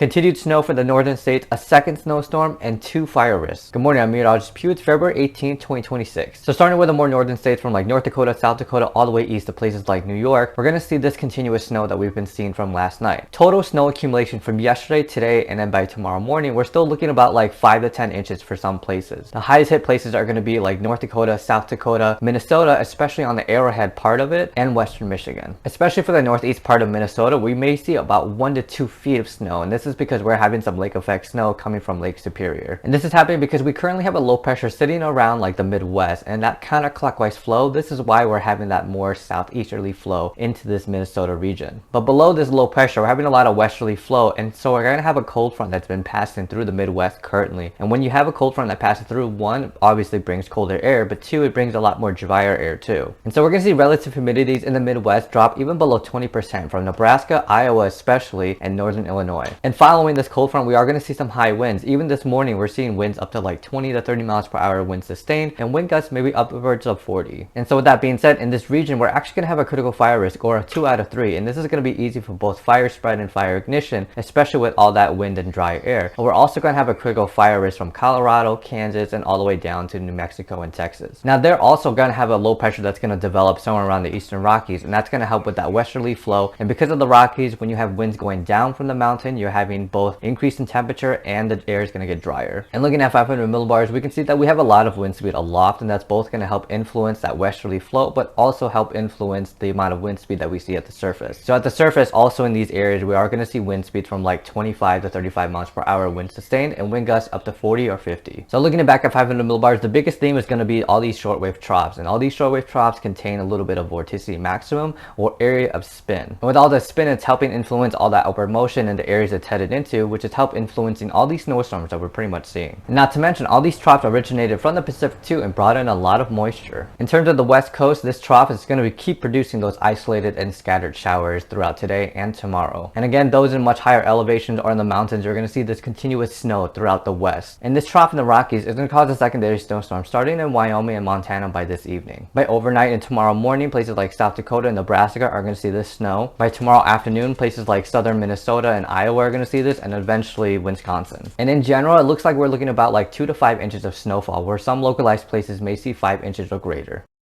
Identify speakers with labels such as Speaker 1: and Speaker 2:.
Speaker 1: Continued snow for the northern states, a second snowstorm, and 2 fire risks. Good morning, I'm meteorologist Pew. It's February 18, 2026. So starting with the more northern states from like North Dakota, South Dakota, all the way east to places like New York, we're going to see this continuous snow that we've been seeing from last night. Total snow accumulation from yesterday, today, and then by tomorrow morning, we're still looking about like 5 to 10 inches for some places. The highest hit places are going to be like North Dakota, South Dakota, Minnesota, especially on the arrowhead part of it, and western Michigan. Especially for the northeast part of Minnesota, we may see about 1 to 2 feet of snow, and this is because we're having some lake effect snow coming from Lake Superior. And this is happening because we currently have a low pressure sitting around like the Midwest, and that counterclockwise flow, this is why we're having that more southeasterly flow into this Minnesota region. But below this low pressure, we're having a lot of westerly flow, and so we're going to have a cold front that's been passing through the Midwest currently. And when you have a cold front that passes through, one, obviously brings colder air, but two, it brings a lot more drier air too. And so we're going to see relative humidities in the Midwest drop even below 20% from Nebraska, Iowa especially, and northern Illinois. And following this cold front, we are going to see some high winds. Even this morning, we're seeing winds up to like 20 to 30 miles per hour winds sustained, and wind gusts maybe upwards of 40. And so with that being said, in this region, we're actually going to have a critical fire risk, or a 2 out of 3. And this is going to be easy for both fire spread and fire ignition, especially with all that wind and dry air. And we're also going to have a critical fire risk from Colorado, Kansas, and all the way down to New Mexico and Texas. Now, they're also going to have a low pressure that's going to develop somewhere around the Eastern Rockies, and that's going to help with that westerly flow. And because of the Rockies, when you have winds going down from the mountain, you're having both increase in temperature and the air is going to get drier. And looking at 500 millibars, we can see that we have a lot of wind speed aloft, and that's both going to help influence that westerly flow, but also help influence the amount of wind speed that we see at the surface. So at the surface, also in these areas, we are going to see wind speeds from like 25 to 35 miles per hour wind sustained, and wind gusts up to 40 or 50. So looking back at 500 millibars, the biggest theme is going to be all these shortwave troughs, and all these shortwave troughs contain a little bit of vorticity maximum, or area of spin. And with all the spin, it's helping influence all that upward motion in the areas it's headed into, which is help influencing all these snowstorms that we're pretty much seeing. And not to mention, all these troughs originated from the Pacific too and brought in a lot of moisture. In terms of the west coast, this trough is going to keep producing those isolated and scattered showers throughout today and tomorrow. And again, those in much higher elevations or in the mountains, you're going to see this continuous snow throughout the west. And this trough in the Rockies is going to cause a secondary snowstorm starting in Wyoming and Montana by this evening. By overnight and tomorrow morning, places like South Dakota and Nebraska are going to see this snow. By tomorrow afternoon, places like southern Minnesota and Iowa are going to see this, and eventually Wisconsin. And in general, it looks like we're looking about like 2 to 5 inches of snowfall, where some localized places may see 5 inches or greater.